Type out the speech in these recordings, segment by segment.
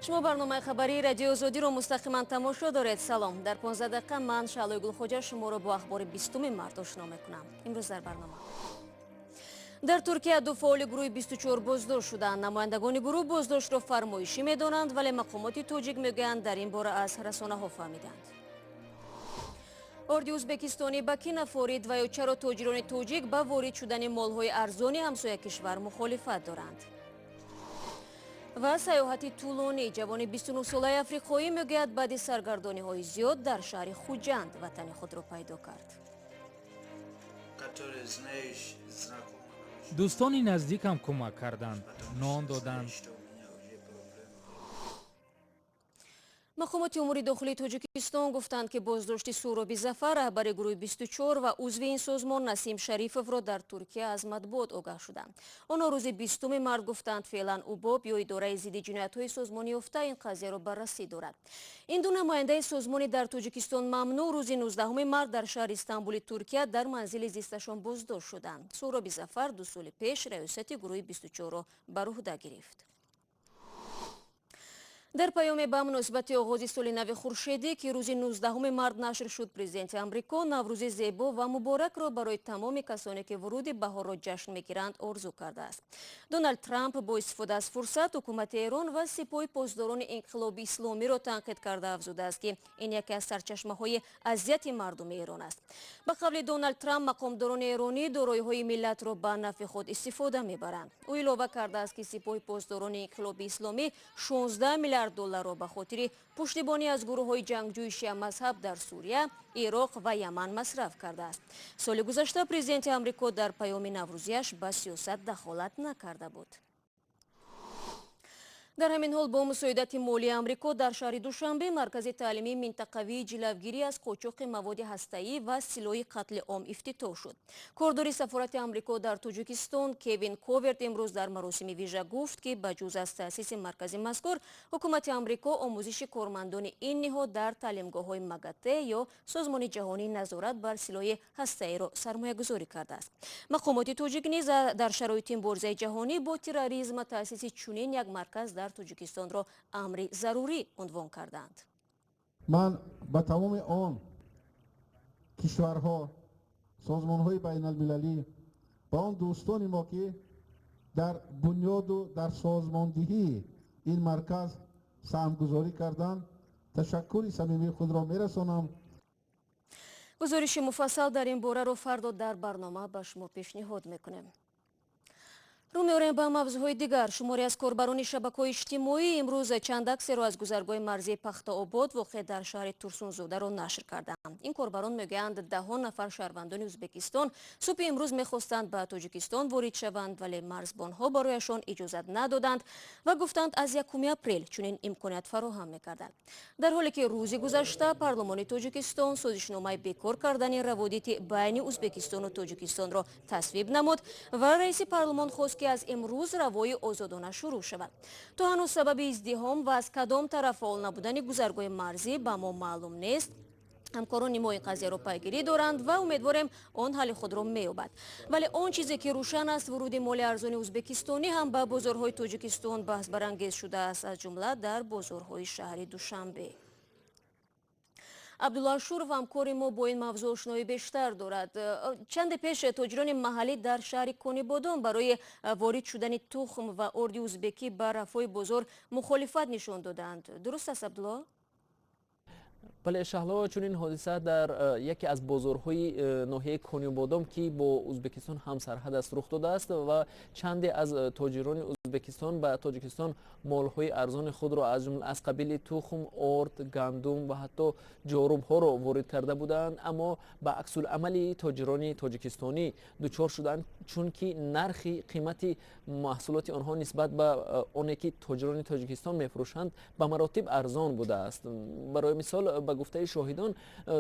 شما برنامه خبری رادیو آزادی رو مستقیما تماشا دارید. سلام. در 15 دقیقه من شعله گلخوجه شما رو با اخبار 20 مارت آشنا میکنم. امروز در برنامه در ترکیه دو فعال گروه 24 بازداشت شدند. نمایندگان گروه بازداشت را فرمایشی میدانند ولی مقامات توجیک میگویند در این باره از رسانه ها فهمیدند. اردی ازبکستانی با کی نفارید و یا چرا تاجران توجیک با وارد شدن مالهای ارزانی همسایه کشور مخالفت دارند. و سیاحتی طولانی جوان 29 ساله افریقایی میگوید بعد سرگردانی های زیاد در شهر خوجند وطن خود را پیدا کرد. دوستانی نزدیکم کمک کردند، نان دادند. مقامات امور داخلی تاجیکستان گفتند که بازداشت سهراب ظفر رهبر گروه 24 و عضو این سازمان نسیم شریفов را در ترکیه از مطبوعات آگاه شدند. آنها روز 20 مارت گفتند فعلا اوباب یا اداره ضد جنایت‌های سازمانی یافته این قضیه را بررسی دارد. این دو نماینده سازمانی در تاجیکستان ممنوع روز 19 مارت در شهر استانبول ترکیه در منزل زیستشان بازداشت شدند. سهراب ظفر 2 سال پیش ریاست گروه 24 را بر عهده گرفت. در پیامی با مناسبت آغاز سال نو خورشیدی که روز 19 مارت نشر شد، پرزیدنت آمریکا نوروز زیبا و مبارک را برای تمام کسانی که ورود بهار را جشن میگیرند آرزو کرده است. دونالد ترامپ با استفاده از فرصت حکومت ایران و سپاه پاسداران انقلاب اسلامی را تنقید کرده افزوده است که این یکی از سرچشمه‌های اذیت مردم ایران است. به قول دونالد ترامپ مقامداران ایرانی دارایی‌های ملت را به نفع خود استفاده میبرند. او اضافه کرده است که سپاه پاسداران انقلاب اسلامی 16 میلیارد دلار را به خاطر پشتیبانی از گروه‌های جنگجوی شیعه مذهب در سوریه، عراق و یمن مصرف کرده است. سال گذشته پرزیدنت آمریکا در پیام نوروزیش به سیاست دخالت نکرده بود. در همین حال با مساعدت مالی آمریکا در شهر دوشنبه مرکز تعلیمی منطقوی جلوگیری از قاچاق مواد هسته‌ای و سلاح قتل عام افتتاح شد. کاردار سفارت آمریکا در تاجیکستان کوین کوورت امروز در مراسم ویژه گفت که بجز از تأسیس مرکز مذکور، حکومت آمریکا آموزش کارمندان این نهاد در تعلیمگاه‌های مگاته یا سازمان جهانی نظارت بر سلاح هسته‌ای را سرمایه‌گذاری کرده است. مقامات توجیک نیز در شرایط بورس جهانی با تروریسم تأسیس چنین یک مرکز در تاجیکستان را امر ضروری عنوان کردند. من با تمام آن کشورها، سازمان‌های بین المللی، با آن دوستان ما که در بنیاد و در سازماندهی این مرکز سهمگذاری کردند تشکر صمیمی خود را می‌رسانم. گزارش مفصل در این باره را فردا در برنامه به شما پیشنهاد میکنیم. رو می‌آوریم به موضوعهای دیگر. شماری از کاربران شبکه‌های اجتماعی امروز چند عکس را از گذرگاه مرزی پخت‌آباد واقع در شهر ترسونزاده را نشر کردند. این کاربران میگویند ده‌ها نفر شهروندان ازبکستان صبح امروز می‌خواستند به تاجیکستان وارد شوند ولی مرزبان‌ها برایشان اجازت ندادند و گفتند از 1 اپریل چنین امکانیت فراهم می‌کردند. در حالی که روز گذشته پارلمان تاجیکستان سازشنامه بیکار کردن روابط بین ازبکستان و تاجیکستان را تصویب نمود و رئیس پارلمان خواست که از امروز روای آزادانه شروع شود. تا هنوز سبب ازدحام و از کدام طرف فعال نبودن گذرگاه مرزی به ما معلوم نیست. همکاران ما این قضیه را پیگیری دارند و امیدواریم آن حل خود را می‌یابد. ولی آن چیزی که روشن است ورود مال ارزانی ازبکستانی هم به بازارهای تاجیکستان بحث برانگیز شده است، از جمله در بازارهای شهر دوشنبه. عبدالله شورف همکار ما با این موضوع آشنایی بیشتر دارد. چند پیش تاجران محلی در شهر کنیبادان برای وارد شدن تخم و اردی ازبکی به رفاه بازار مخالفت نشان دادند. درست است عبدالله؟ بله شهلا، چون این حادثه در یکی از بازارهای ناحیه کنیبادان که با ازبکستان هم سرحد است رخ داده است و چند از تاجران ازبکستان به تاجیکستان مالهای ارزان خود را از جمله از قبیل تخم، آرد، گندم و حتی جاروب ها را وارد کرده بودند، اما به عکس العمل تاجران تاجیکستانی دچار شدند چون که نرخ قیمت محصولات آنها نسبت به آنی که تاجران تاجیکستان میفروشند به مراتب ارزان بوده است. برای مثال به گفته شاهدان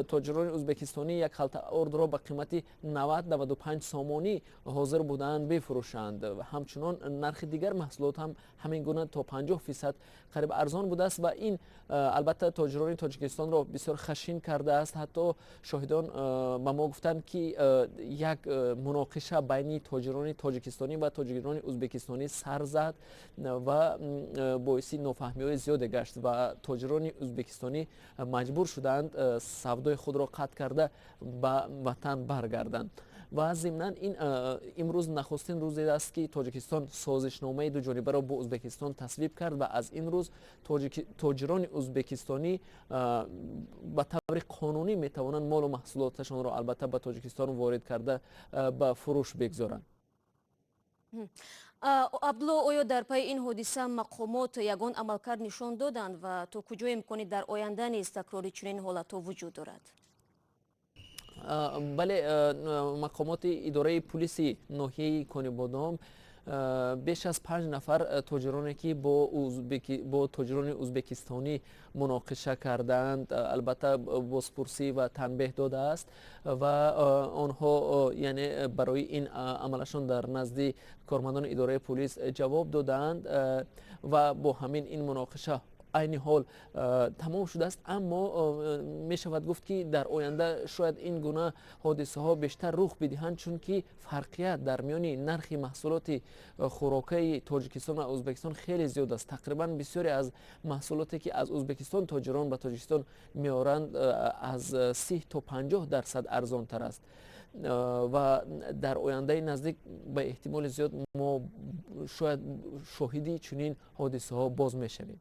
تاجران ازبکستانی یک خلطه آرد را به قیمت 90-95 سامانی حاضر بودند بفروشند و همچنان نرخ دیگر محصولات هم همین گونه تا 50% قریب ارزان بوده است و این البته تاجران تاجیکستان را بسیار خشین کرده است. حتی شاهدان به ما گفتند که یک مناقشه بین تاجران تاجیکستانی و تاجران ازبکستانی سر زد و باعث نافهمی‌های زیاد گشت و تاجران ازبکستانی مجبور شدند سودای خود را قطع کرده به وطن برگردند. و ضمناً این امروز نخستین روزی است که تاجیکستان سازشنامه دو جانبه را با ازبکستان تصویب کرد و از این روز تاجران ازبکستانی به طور قانونی میتوانند مال و محصولاتشان را البته به تاجیکستان وارد کرده به فروش بگذارند. عبدالله، آیا در پی این حادثه مقامات یگان عملکرد نشان دادند و تا کجا امکانی در آینده نیز تکراری چنین حالت‌ها وجود دارد؟ بله، مقامات اداره پلیس ناحیه کنیبادام بیش از 5 نفر تاجرانی که با تاجران ازبکستانی مناقشه کردند البته بازپرسی و تنبیه داده است و آنها یعنی برای این عملشان در نزد کارمندان اداره پلیس جواب دادند و با همین این مناقشه عین حال تمام شده است. اما می شود گفت که در آینده شاید این گونه حادثه ها بیشتر رخ بدهند، چون که فرقیت در میان نرخ محصولات خوراکی تاجیکستان و ازبکستان خیلی زیاد است. تقریبا بسیاری از محصولاتی که از ازبکستان تاجران به تاجیکستان میارند از 30 تا 50% ارزان تر است و در آینده نزدیک به احتمال زیاد ما شاید شاهدی چنین حادثه ها باز میشویم.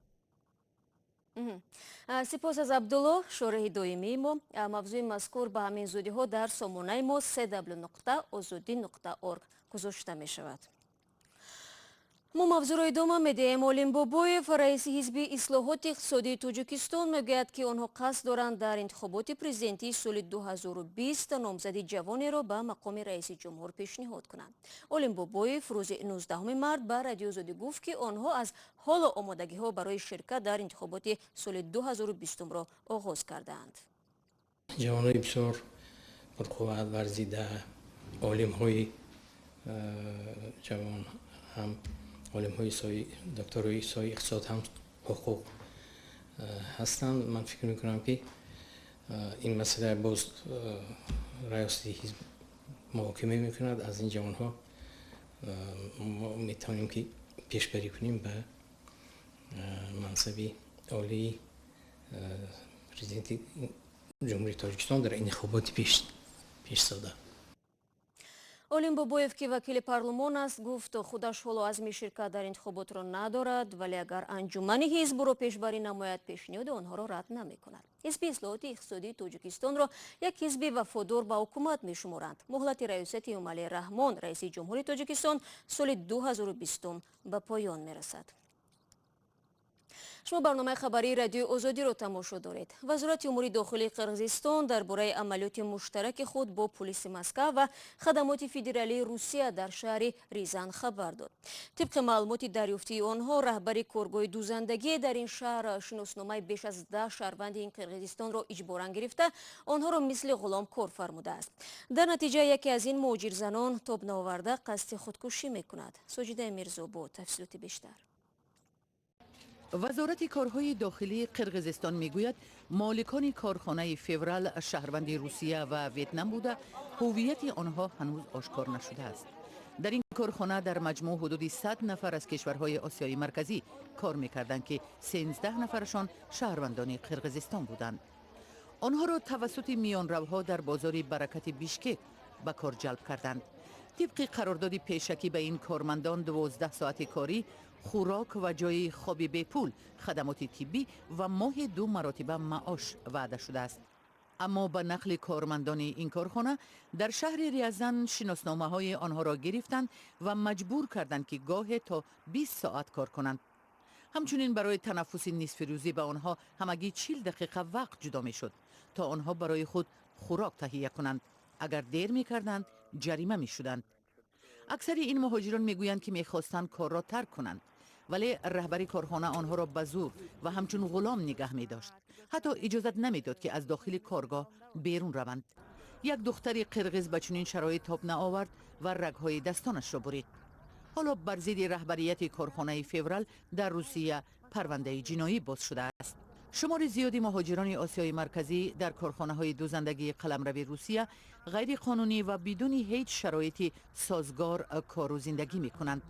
سپاس از عبدالله، شارح دائمی ما. موضوع مذکور به همین زودی ها در سامانه ما www.ozodi.org گذاشته می شود. ما موضوع را ادامه میدهیم. олим бобоев раиси ҳизби ислоҳоти иқтисодии тоҷикистон мегӯяд ки онҳо қасд доранд дар интихоботи президентии соли 2020 номзади ҷавонеро ба мақоми раиси ҷумҳур пешниҳод кунанд. олим бобоев рӯзи 19 март ба радиои Озодӣ гуфт ки онҳо аз ҳоло омодагиҳо барои ширкат дар интихоботи соли 2020ро оғоз кардаанд. ҷавонҳои бисёр пурқувват варзида, олимҳои ҷавон ҳам олимҳои докторҳои соҳаи иқтисод ҳам ҳуқуқ ҳастанд. ман фикр мекунам ки ин масъала боз раёсати ҳизб муҳокима мекунад. аз ин ҷавонҳо мо метавонем ки пешбарӣ кунем ба мансаби олии президенти ҷумҳурии тоҷикистон дар интихоботи пешсода. олим бобоев ки вакили парлумон аст гуфт худаш ҳоло азми ширкат дар интихоботро надорад, вале агар анҷумани ҳизбро пешбарӣ намояд пешниҳоди онҳоро рад намекунад. ҳизби ислоҳоти иқтисодии тоҷикистонро як ҳизби вафодор ба ҳукумат мешуморанд. муҳлати раёсати Эмомалӣ Раҳмон раиси ҷумҳурии Тоҷикистон соли 2020 ба поён мерасад. шумо барномаи хабарии радиои Озодиро тамошо доред. вазорати умури дохилии Қирғизистон дар бораи амалиёти муштараки худ бо пулиси Москва ва хадамоти федералии Русия дар шаҳри Ризан хабар дод. тибқи маълумоти дарёфтии онҳо, раҳбари коргоҳи дӯзандагии дар ин шаҳр шиносномаи беш аз 10 шаҳрванди ин Қирғизистонро иҷборан гирифта, онҳоро мисли ғулом кор фармудааст. дар натиҷа яке аз ин муҳоҷирзанон тоб наоварда қасди худкушӣ мекунад. соҷидаи мирзо бо тафсилоти бештар. وزارت کارهای داخلی قرقیزستان میگوید مالکان کارخانه فورال شهروند روسیه و ویتنام بوده، هویت آنها هنوز آشکار نشده است. در این کارخانه در مجموع حدود 100 نفر از کشورهای آسیای مرکزی کار میکردند که 13 نفرشان شهروندان قرقیزستان بودند. آنها را توسط میانروها در بازار برکت بیشکک به کار جلب کردند. طبق قرارداد پیشکی به این کارمندان 12 ساعت کاری، خوراک و جای خوابی به پول، خدمات طبی و ماه 2 مراتب معاش وعده شده است. اما به نقل کارمندان این کارخانه در شهر ریزان شناسنامه های آنها را گرفتند و مجبور کردند که گاه تا 20 ساعت کار کنند. همچنین برای تنفس نصف روزی به آنها همگی 40 دقیقه وقت جدا می شد تا آنها برای خود خوراک تهیه کنند. اگر دیر می کردند جریمه می شدند. اکثر این مهاجران می گویند که می خواستند کار را ترک کنند، ولی رهبری کارخانه آنها را به زور و همچون غلام نگه می داشت. حتی اجازت نمیداد که از داخل کارگاه بیرون روند. یک دختری قرقیز به چنین شرایط تاب نآورد و رگهای دستانش را برید. حالا بر ضد رهبریت کارخانه فورال در روسیه پرونده جنایی باز شده است. شمار زیادی مهاجران آسیای مرکزی در کارخانه‌های دوزندگی قلمرو روسیه غیر قانونی و بدون هیچ شرایط سازگار کار و زندگی می‌کنند.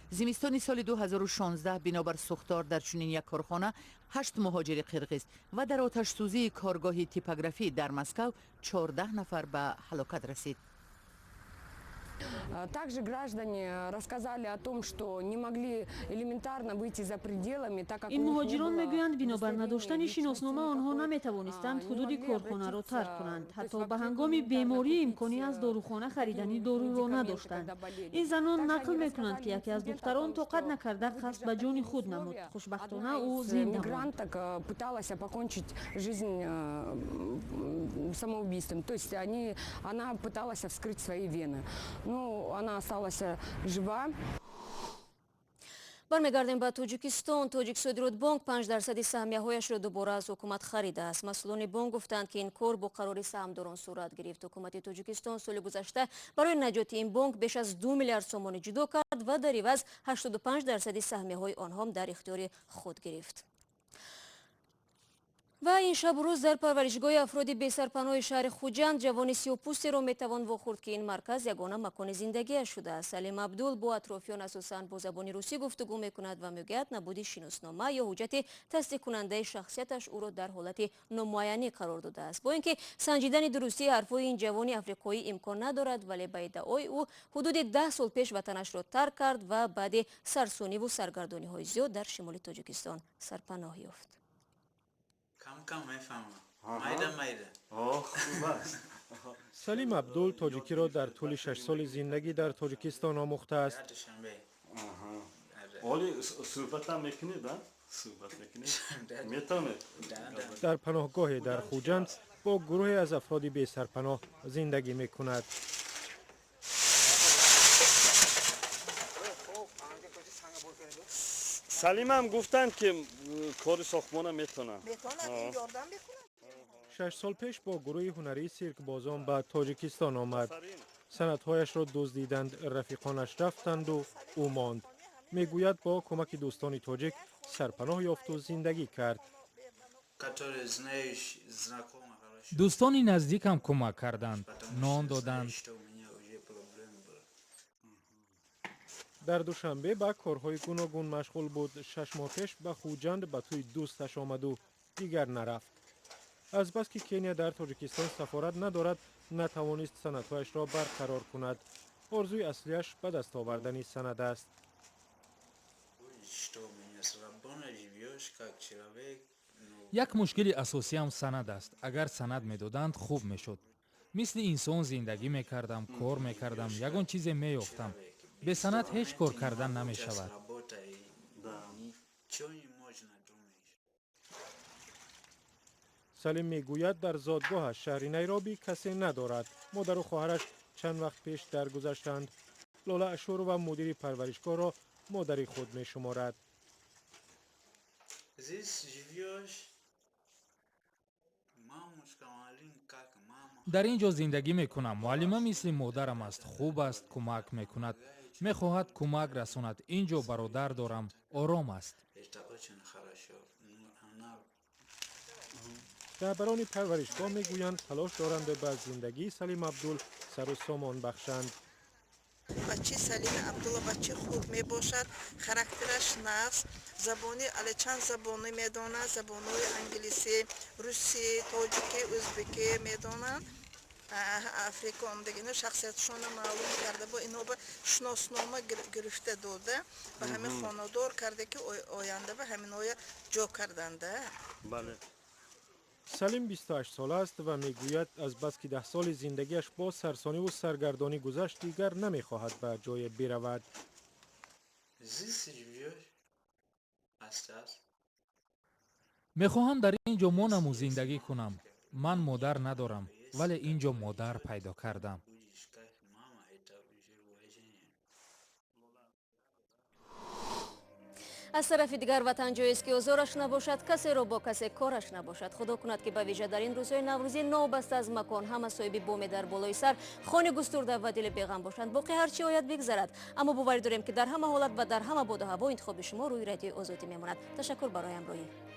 زمستان سال 2016 بنابر سوختار در چنین یک کارخانه 8 مهاجر قرغیز و در آتش سوزی کارگاه تیپوگرافی در مسکو 14 نفر به هلاکت رسید. Также граждане рассказали о том, что не могли элементарно выйти за пределами, так как این مهاجران میگویند بنابر نداشتن شناسنامه آنها نمیتوانستند حدود کارخانه را ترک کنند. حتی به هنگام بیماری امکانی از داروخانه خریدنی دارو را نداشتند. این زنان نقل میکنند که یکی از دختران طاقت نکرده قصد به جان خود نمود. خوشبختانه او زنده ماند. пыталась покончить жизнь самоубийством. То есть она пыталась вскрыть свои вены. Ну, она осталась жива. бармегардем ба тоҷикистон. тоҷик содирот банк 5% саҳмияҳояшро дубора аз ҳукумат харидааст. масъулони банк гуфтанд ки ин кор бо қарори саҳмдорон сурат гирифт. ҳукумати тоҷикистон соли гузашта барои наҷоти ин банк беш аз 2 миллиард сомонӣ ҷудо кард ва дар иваз 85% саҳмияҳои онҳо дар ихтиёри худ гирифт. ва ин шаб рӯз дар парваришгоҳи афроди бесарпаноҳи шаҳри Хуҷанд ҷавони сиёпӯстеро метавон вохӯрд ки ин марказ ягона макони зиндагиаш шудааст. Салим Абдул бо атрофиён асосан бо забони русӣ гуфтугӯ мекунад ва мегӯяд набуди шиноснома ё ҳуҷҷати тасдиқкунандаи шахсияташ ӯро дар ҳолати номуайянӣ қарор додааст. бо ин ки санҷидани дурустии ҳарфҳои ин ҷавони африқоӣ имкон надорад, вале ба иддаои ӯ ҳудуди 10 сол пеш ватанашро тарк кард ва баъди сарсониву саргардониҳои зиёд дар шимоли Тоҷикистон сарпаноҳ ёфт. салим абдул тоҷикиро дар тӯли 6 соли зиндагӣ дар тоҷикистон омӯхтааст. дар паноҳгоҳе дар хуҷанд бо гурӯҳе аз афроди бесарпаноҳ зиндагӣ мекунад. салимам гуфтанд ки кори сохтмона метонам. 6 сол пеш бо гурӯҳи ҳунарии сиркбозон ба тоҷикистон омад. санадҳояшро дуздиданд, рафиқонаш рафтанду ӯ монд. мегӯяд бо кӯмаки дӯстони тоҷик сарпаноҳ ёфту зиндагӣ кард. дӯстони наздикам кӯмак карданд, нон доданд. дар душанбе ба корҳои гуногун машғул буд. 6 моҳ пеш ба хуҷанд ба тӯи дӯсташ омаду дигар нарафт. азбаски кения дар тоҷикистон сафорат надорад, натавонист санадҳояшро барқарор кунад. орзуи аслияш ба даст овардани санад аст. як мушкили асосиам санад аст. агар санад медоданд хуб мешуд. мисли инсон зиндагӣ мекардам, кор мекардам, ягон чизе меёфтам. бе санад ҳеҷ кор кардан намешавад. салим мегӯяд дар зодгоҳаш шаҳри найробӣ касе надорад. модару хоҳараш чанд вақт пеш даргузаштанд. лола ашурова мудири парваришгоҳро модари худ мешуморад. дар ин ҷо зиндагӣ мекунам. муаллима мисли модарам аст. хуб аст, кӯмак мекунад. мехоҳад кӯмак расонад. ин ҷо бародар дорам. ором аст. раҳбарони парваришгоҳ мегӯянд талош доранд ба зиндагии Салим Абдул сару сомон бахшанд. бачаи Салим Абдул бачаи хуб мебошад, характераш нағз, забони алечанд забони медонад, забонҳои англисӣ, русӣ, тоҷикӣ, узбекӣ медонад. африкон дегина шахсиятшона маълум карда, бо инҳо ба шиноснома гирифта дода, ба ҳамин хонадор карда ки оянда ба ҳаминоя ҷо карданда. бале салим 28 сол аст ва мегӯяд азбаски 10 соли зиндагиаш бо сарсониву саргардонӣ гузашт, дигар намехоҳад ба ҷое биравад. мехоҳам дар ин ҷо монаму зиндагӣ кунам. ман модар надорам, вале ин ҷо модар пайдо кардам. аз тарафи дигар ватан ҷоест ки озораш набошад, касеро бо касе кораш набошад. худо кунад ки ба виҷа дар ин рӯзҳои наврӯзӣ нобаста аз макон ҳама соҳиби боме дар болои сар, хони густурда ва дили беғам бошанд. боқӣ ҳарчи ояд бигзарад, аммо боварӣ дорем ки дар ҳама ҳолат ва дар ҳама боду ҳаво интихоби шумо рӯи радиои Озодӣ мемонад. ташаккур барои ҳамроҳӣ.